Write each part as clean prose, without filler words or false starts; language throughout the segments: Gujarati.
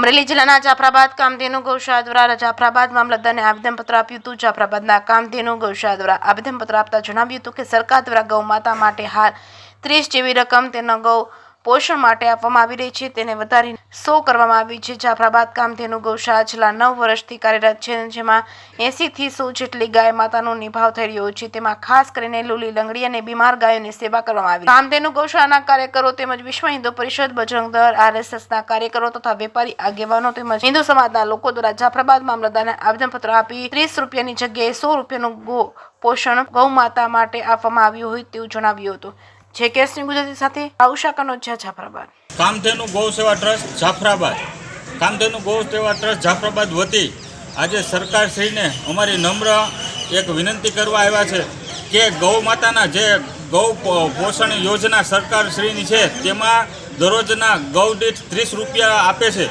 અમરેલી જિલ્લાના જાફરાબાદ કામધેનુ ગૌશાળા દ્વારા જાફરાબાદ મામલતદારને આવેદનપત્ર આપ્યું હતું। જાફરાબાદના કામધેનુ ગૌશાળા દ્વારા આવેદનપત્ર આપતા જણાવ્યું હતું કે સરકાર દ્વારા ગૌ માતા માટે હાલ 30 જેવી રકમ તેના ગૌ પોષણ માટે આપવામાં આવી રહી છે, તેને વધારીને 100 કરવામાં આવી છે। જાફરાબાદ કામધેનુ ગૌશાળા છેલ્લા 9 વર્ષથી કાર્યરત છે, જેમાં 80 થી 100 જેટલી ગાય માતાનો નિભાવ થઈ રહ્યો છે। તેમાં ખાસ કરીને લૂલી, લંગડી અને બીમાર ગાયોની સેવા કરવામાં આવી। કામધેનુ ગૌશાળાના કાર્યકરો તેમજ વિશ્વ હિન્દુ પરિષદ, બજરંગ દળ, RSSના કાર્યકરો તથા વેપારી આગેવાનો તેમજ હિન્દુ સમાજના લોકો દ્વારા જાફરાબાદ મામલતદારને આવેદનપત્ર આપી 30 રૂપિયાની જગ્યાએ 100 રૂપિયાનું ગૌ પોષણ ગૌ માતા માટે આપવામાં આવ્યું હોય તેવું જણાવ્યું હતું। જે કેસની ગુજરાતી સાથે આઉષા કનોજિયા, જાફરાબાદ। કામધેનુ ગૌ સેવા ટ્રસ્ટ જાફરાબાદ, કામધેનુ ગૌ સેવા ટ્રસ્ટ જાફરાબાદ વતી આજે સરકારશ્રીને અમારી નમ્ર એક વિનંતી કરવા આવ્યા છે કે ગૌ માતાના જે ગૌ પોષણ યોજના સરકારશ્રીની છે તેમાં દરરોજના ગૌ દીઠ 30 રૂપિયા આપે છે।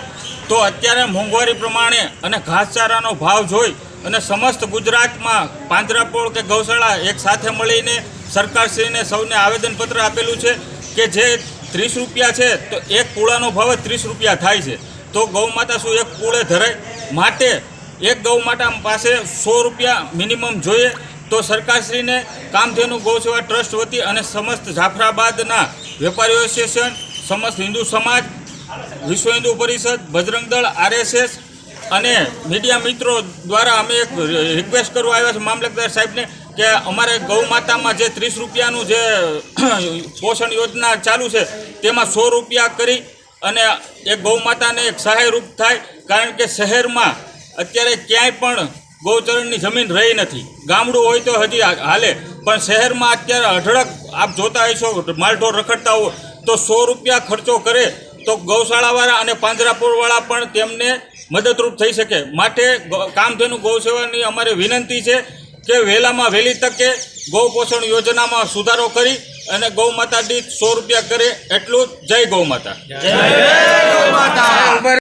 તો અત્યારે મોંઘવારી પ્રમાણે અને ઘાસચારાનો ભાવ જોઈ અને સમસ્ત ગુજરાતમાં પાંજરાપોળ કે ગૌશાળા એક સાથે મળીને સરકારશ્રીને સૌને આવેદનપત્ર આપેલું છે કે જે 30 રૂપિયા છે તો એક પૂળાનો ભાવ જ 30 રૂપિયા થાય છે। તો ગૌ માતા શું એક પૂળે ધરાય? માટે એક ગૌ માતા પાસે 100 રૂપિયા મિનિમમ જોઈએ। તો સરકારશ્રીને કામધેનુ ગૌ સેવા ટ્રસ્ટ વતી અને સમસ્ત જાફરાબાદના વેપારી એસોસિએશન, સમસ્ત હિન્દુ સમાજ, વિશ્વ હિન્દુ પરિષદ, બજરંગ દળ, RSS અને મીડિયા મિત્રો દ્વારા અમે એક રિક્વેસ્ટ કરવા આવ્યા છે મામલતદાર સાહેબને કે અમારે ગૌ માતામાં જે 30 રૂપિયાનું જે પોષણ યોજના ચાલુ છે તેમાં 100 રૂપિયા કરી અને એક ગૌ માતાને એક સહાયરૂપ થાય। કારણ કે શહેરમાં અત્યારે ક્યાંય પણ ગૌચરણની જમીન રહી નથી। ગામડું હોય તો હજી હાલે, પણ શહેરમાં અત્યારે અઢળક આપ જોતા હશો માલઢોર રખડતા હોય તો 100 રૂપિયા ખર્ચો કરે તો ગૌશાળાવાળા અને પાંજરાપોળવાળા પણ તેમને મદદરૂપ થઈ શકે। માટે કામધેનુ ગૌ સેવાની અમારી વિનંતી છે કે વહેલામાં વહેલી તકે ગૌ પોષણ યોજનામાં સુધારો કરી અને ગૌ માતા દીઠ 100 રૂપિયા કરે, એટલું। જય ગૌ માતા।